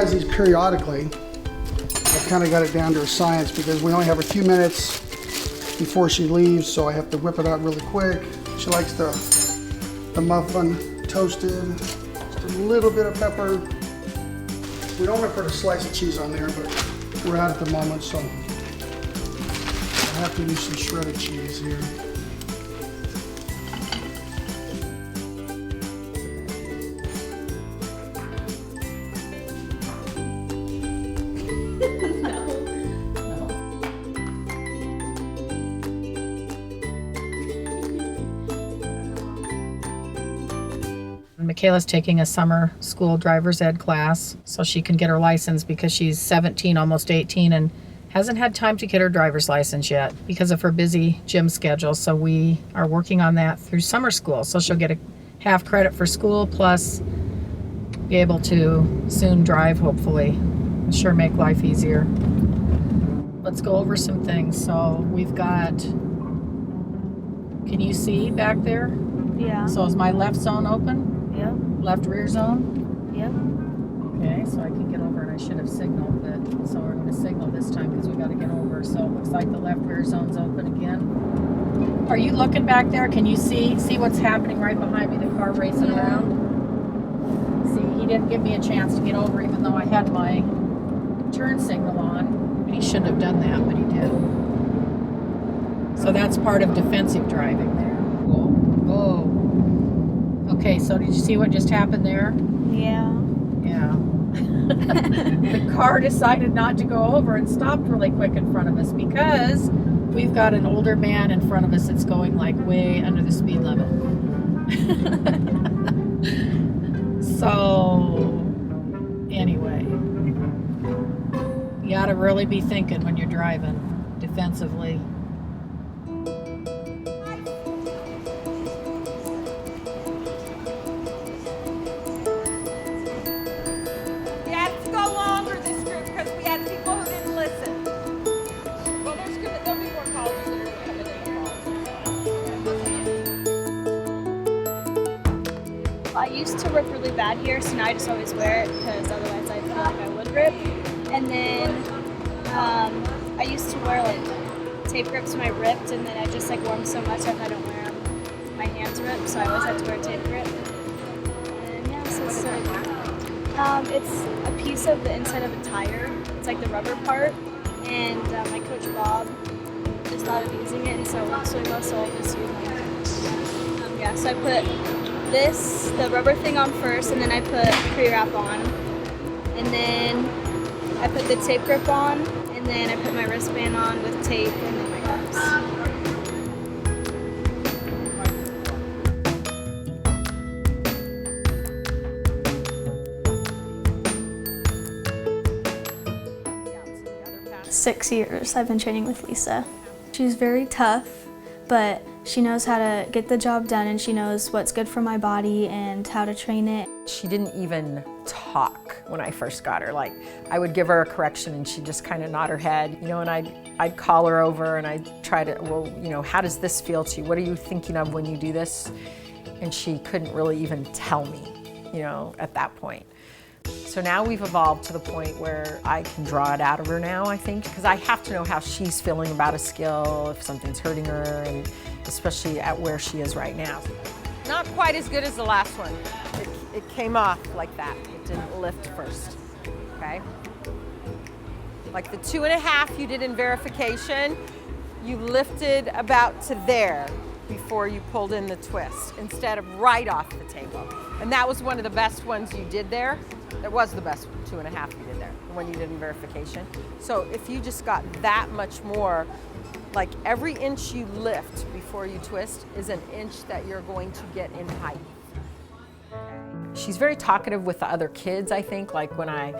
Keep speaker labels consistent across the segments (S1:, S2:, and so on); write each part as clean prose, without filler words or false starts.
S1: tries these periodically. I've kind of got it down to a science because we only have a few minutes before she leaves, so I have to whip it out really quick. She likes the muffin toasted, just a little bit of pepper. We don't want to put a slice of cheese on there, but we're out at the moment, so I have to use some shredded cheese here.
S2: MyKayla's taking a summer school driver's ed class so she can get her license because she's 17, almost 18, and hasn't had time to get her driver's license yet because of her busy gym schedule. So we are working on that through summer school. So she'll get a half credit for school plus be able to soon drive, hopefully. Sure make life easier. Let's go over some things. So we've got, can you see back there?
S3: Yeah.
S2: So is my left zone open?
S3: Yep.
S2: Left rear zone?
S3: Yep.
S2: Okay, so I can get over, and I should have signaled, but so we're going to signal this time because we got to get over. So it looks like the left rear zone's open again. Are you looking back there? Can you see what's happening right behind me? The car racing around. See, he didn't give me a chance to get over, even though I had my turn signal on. He shouldn't have done that, but he did. So that's part of defensive driving there. Whoa. Whoa. Okay, so did you see what just happened there?
S3: Yeah.
S2: Yeah. The car decided not to go over and stopped really quick in front of us because we've got an older man in front of us that's going like way under the speed limit. So, anyway, you gotta really be thinking when you're driving defensively.
S3: I used to rip really bad here, so now I just always wear it because otherwise I feel like I would rip. And then I used to wear like tape grips when I ripped, and then I just like wore them so much if I don't wear them, my hands rip, so I always have to wear a tape grip. And yeah, so it's like, it's a piece of the inside of a tire. It's like the rubber part, and my coach Bob just thought of using it, and so most I'll just use it. Yeah, so I put the rubber thing on first, and then I put pre-wrap on, and then I put the tape grip on, and then I put my wristband on with tape, and then my gloves. Six years I've been training with Lisa. She's very tough, but she knows how to get the job done, and she knows what's good for my body and how to train it.
S4: She didn't even talk when I first got her. Like, I would give her a correction and she'd just kind of nod her head, you know, and I'd call her over and I'd try to, well, you know, how does this feel to you? What are you thinking of when you do this? And she couldn't really even tell me, you know, at that point. So now we've evolved to the point where I can draw it out of her now, I think, because I have to know how she's feeling about a skill, if something's hurting her, and especially at where she is right now. Not quite as good as the last one. It came off like that. It didn't lift first, okay? Like the 2.5 you did in verification, you lifted about to there before you pulled in the twist, instead of right off the table. And that was one of the best ones you did there. It was the best 2.5 you did there, the one you did in verification. So if you just got that much more, like every inch you lift before you twist is an inch that you're going to get in height. She's very talkative with the other kids, I think, like when I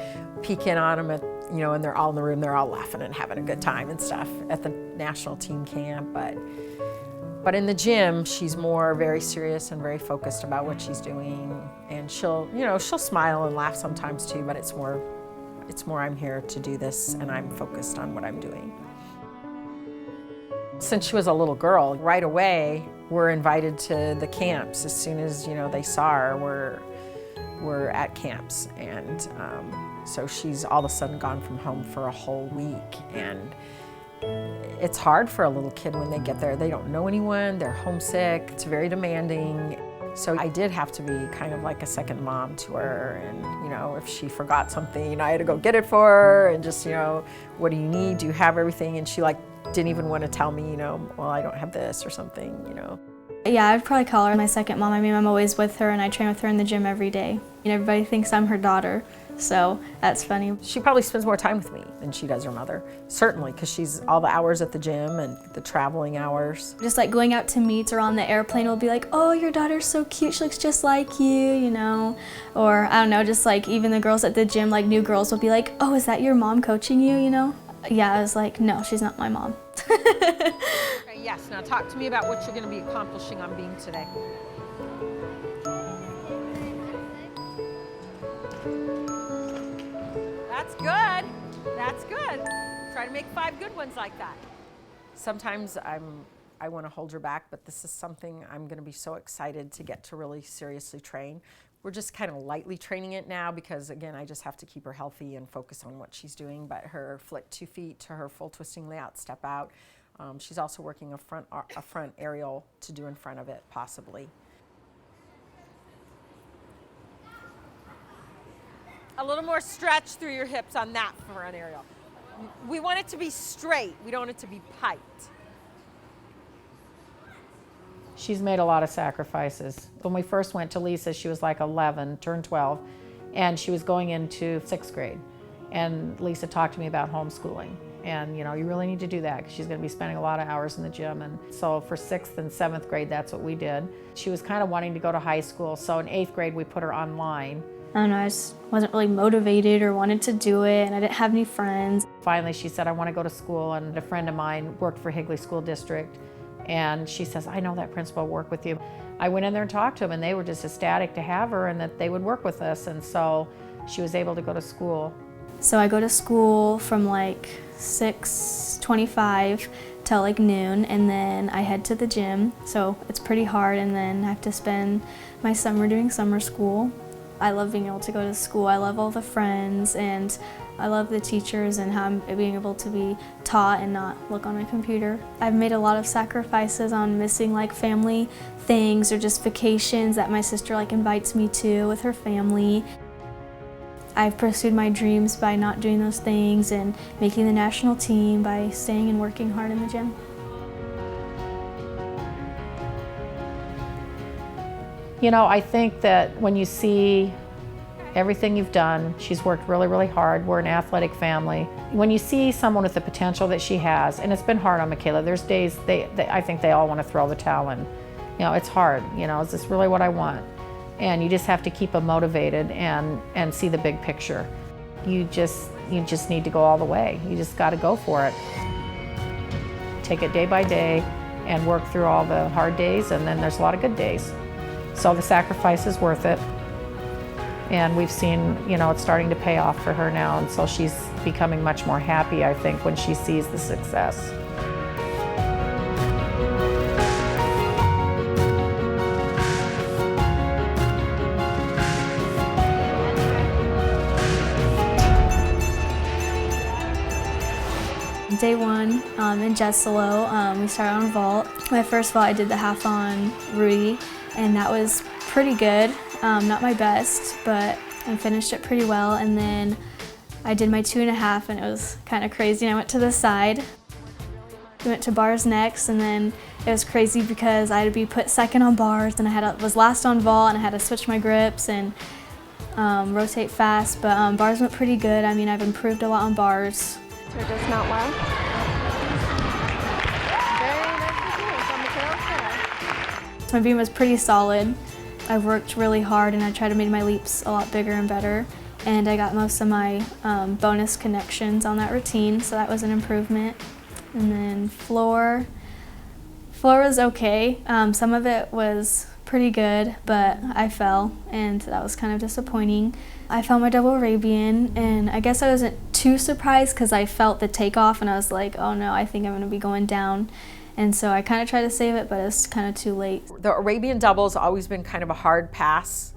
S4: peek in on them, at, you know, and they're all in the room, they're all laughing and having a good time and stuff at the national team camp. But in the gym, she's more very serious and very focused about what she's doing. And she'll smile and laugh sometimes too, but it's more I'm here to do this and I'm focused on what I'm doing. Since she was a little girl, right away, we're invited to the camps. As soon as, you know, they saw her, we're at camps. And So she's all of a sudden gone from home for a whole week, and it's hard for a little kid when they get there. They don't know anyone, they're homesick, it's very demanding. So I did have to be kind of like a second mom to her, and you know, if she forgot something, I had to go get it for her, and just, you know, what do you need? Do you have everything? And she like didn't even want to tell me, you know, well, I don't have this or something, you know.
S5: Yeah, I'd probably call her my second mom. I mean, I'm always with her and I train with her in the gym every day. And everybody thinks I'm her daughter, so that's funny.
S4: She probably spends more time with me than she does her mother, certainly, because she's all the hours at the gym and the traveling hours.
S5: Just like going out to meets or on the airplane will be like, oh, your daughter's so cute, she looks just like you know? Or I don't know, just like even the girls at the gym, like new girls will be like, oh, is that your mom coaching you, you know? Yeah, I was like, no, she's not my mom.
S4: Okay, yes, now talk to me about what you're going to be accomplishing on beam today. That's good. That's good. Try to make 5 good ones like that. Sometimes I want to hold her back, but this is something I'm going to be so excited to get to really seriously train. We're just kind of lightly training it now because, again, I just have to keep her healthy and focus on what she's doing. But her flick 2 feet to her full twisting layout, step out. She's also working a front aerial to do in front of it, possibly. A little more stretch through your hips on that front aerial. We want it to be straight. We don't want it to be piked.
S2: She's made a lot of sacrifices. When we first went to Lisa, she was like 11, turned 12, and she was going into 6th grade. And Lisa talked to me about homeschooling. And you know, you really need to do that because she's going to be spending a lot of hours in the gym. And so for 6th and 7th grade, that's what we did. She was kind of wanting to go to high school. So in 8th grade, we put her online.
S5: I don't know, I just wasn't really motivated or wanted to do it, and I didn't have any friends.
S2: Finally, she said, I want to go to school, and a friend of mine worked for Higley School District, and she says, I know that principal will work with you. I went in there and talked to them, and they were just ecstatic to have her and that they would work with us, and so she was able to go to school.
S5: So I go to school from like 6:25 till like noon, and then I head to the gym, so it's pretty hard, and then I have to spend my summer doing summer school. I love being able to go to school. I love all the friends, and I love the teachers and how I'm being able to be taught and not look on my computer. I've made a lot of sacrifices on missing like family things or just vacations that my sister like invites me to with her family. I've pursued my dreams by not doing those things and making the national team by staying and working hard in the gym.
S2: You know, I think that when you see everything you've done, she's worked really, really hard. We're an athletic family. When you see someone with the potential that she has, and it's been hard on MyKayla, there's days I think they all want to throw the towel in. You know, it's hard. You know, is this really what I want? And you just have to keep them motivated and see the big picture. You just need to go all the way. You just got to go for it. Take it day by day and work through all the hard days, and then there's a lot of good days. So the sacrifice is worth it. And we've seen, you know, it's starting to pay off for her now, and so she's becoming much more happy, I think, when she sees the success.
S5: Day 1 in Jesolo, we started on vault. My first vault I did the half on Rudy, and that was pretty good. Not my best, but I finished it pretty well. And then I did my 2.5, and it was kind of crazy. I went to the side. We went to bars next, and then it was crazy because I had to be put second on bars, and I was last on vault, and I had to switch my grips and rotate fast. But bars went pretty good. I mean, I've improved a lot on bars.
S3: Or does not well.
S5: My beam was pretty solid. I worked really hard, and I tried to make my leaps a lot bigger and better. And I got most of my bonus connections on that routine, so that was an improvement. And then floor was okay. Some of it was pretty good, but I fell, and that was kind of disappointing. I fell my double Arabian, and I guess I wasn't too surprised because I felt the takeoff, and I was like, oh no, I think I'm going to be going down. And so I kind of tried to save it, but it's kind of too late.
S4: The Arabian double's always been kind of a hard pass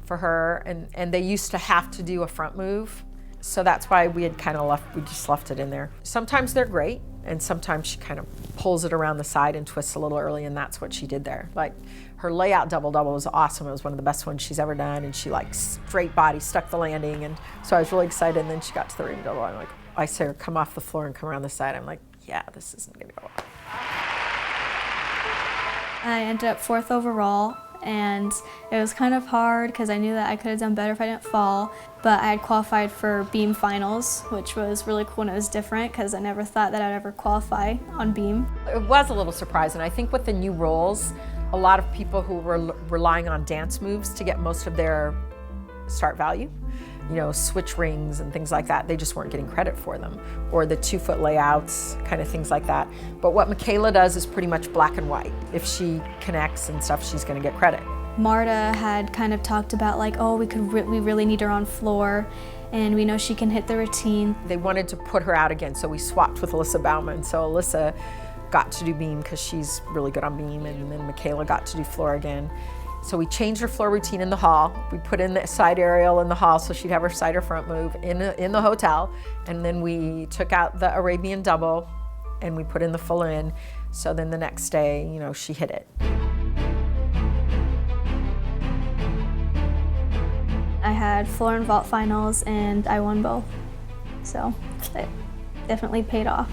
S4: for her, and they used to have to do a front move So that's why we just left it in there. Sometimes they're great, and sometimes she kind of pulls it around the side and twists a little early, and that's what she did there. Like, her layout double-double was awesome. It was one of the best ones she's ever done, and she like straight body, stuck the landing, and so I was really excited, and then she got to the Arabian double. I'm like, I say her come off the floor and come around the side. I'm like, yeah, this isn't gonna go well.
S5: I ended up 4th overall, and it was kind of hard because I knew that I could have done better if I didn't fall, but I had qualified for beam finals, which was really cool, and it was different because I never thought that I'd ever qualify on beam.
S4: It was a little surprising. I think with the new rules, a lot of people who were relying on dance moves to get most of their start value, you know, switch rings and things like that, they just weren't getting credit for them, or the 2-foot layouts, kind of things like that. But what MyKayla does is pretty much black and white. If she connects and stuff, she's gonna get credit.
S5: Marta had kind of talked about like, oh, we really need her on floor, and we know she can hit the routine.
S4: They wanted to put her out again, so we swapped with Alyssa Bauman. So Alyssa got to do beam because she's really good on beam, and then MyKayla got to do floor again. So we changed her floor routine in the hall. We put in the side aerial in the hall so she'd have her side or front move in the hotel. And then we took out the Arabian double and we put in the full in. So then the next day, you know, she hit it.
S5: I had floor and vault finals and I won both. So it definitely paid off.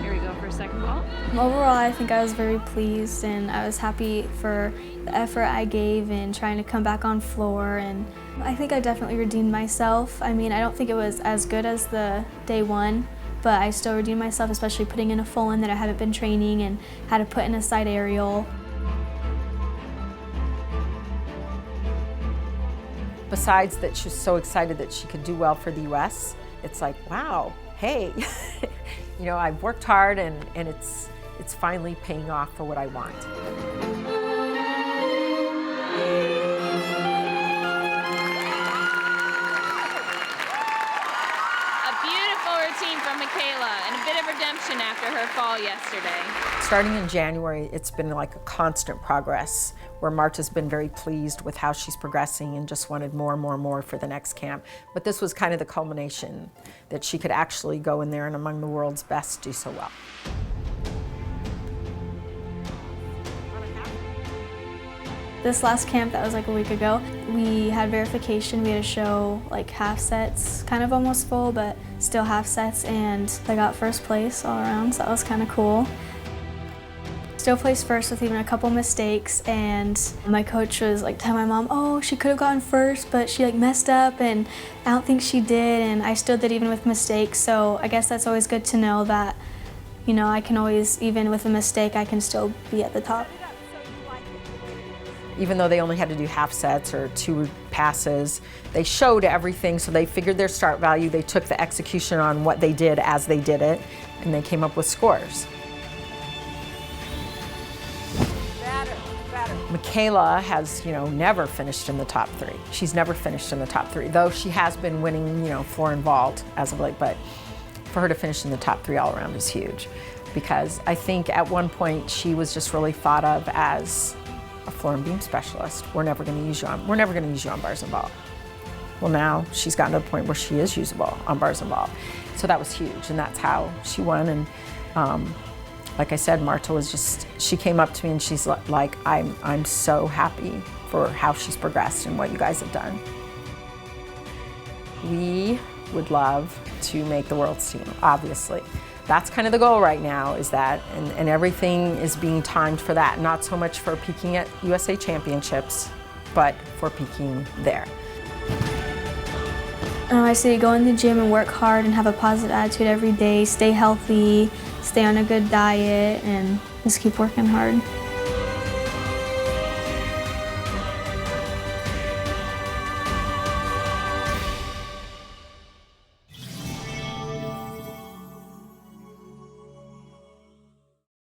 S6: Here we go for a second vault.
S5: Overall, I think I was very pleased, and I was happy for the effort I gave in trying to come back on floor, and I think I definitely redeemed myself. I mean, I don't think it was as good as the day one, but I still redeemed myself, especially putting in a full in that I haven't been training and had to put in a side aerial.
S4: Besides that she's so excited that she could do well for the US, it's like, wow, hey, you know, I've worked hard and it's finally paying off for what I want.
S6: A beautiful routine from MyKayla and a bit of redemption after her fall yesterday.
S4: Starting in January, it's been like a constant progress where Marta's been very pleased with how she's progressing and just wanted more and more and more for the next camp. But this was kind of the culmination that she could actually go in there and among the world's best do so well.
S5: This last camp that was like a week ago, we had verification. We had to show like half sets, kind of almost full, but still half sets, and I got first place all around, so that was kind of cool. Still placed first with even a couple mistakes, and my coach was like telling my mom, oh, she could have gotten first, but she like messed up, and I don't think she did, and I still did even with mistakes, so I guess that's always good to know that, you know, I can always, even with a mistake, I can still be at the top.
S4: Even though they only had to do half sets or 2 passes, they showed everything, so they figured their start value, they took the execution on what they did as they did it, and they came up with scores. MyKayla has, you know, never finished in the top 3. She's never finished in the top 3, though she has been winning, you know, floor and vault as of late, but for her to finish in the top 3 all around is huge, because I think at one point she was just really thought of as a floor and beam specialist. We're never going to use you on bars and vault. Well, now she's gotten to the point where she is usable on bars and vault. So that was huge, and that's how she won. And like I said, Marta was just, she came up to me and she's like, I'm so happy for how she's progressed and what you guys have done. We would love to make the world's team, obviously. That's kind of the goal right now, is that, and everything is being timed for that. Not so much for peaking at USA Championships, but for peaking there.
S5: I say go in the gym and work hard and have a positive attitude every day, stay healthy, stay on a good diet, and just keep working hard.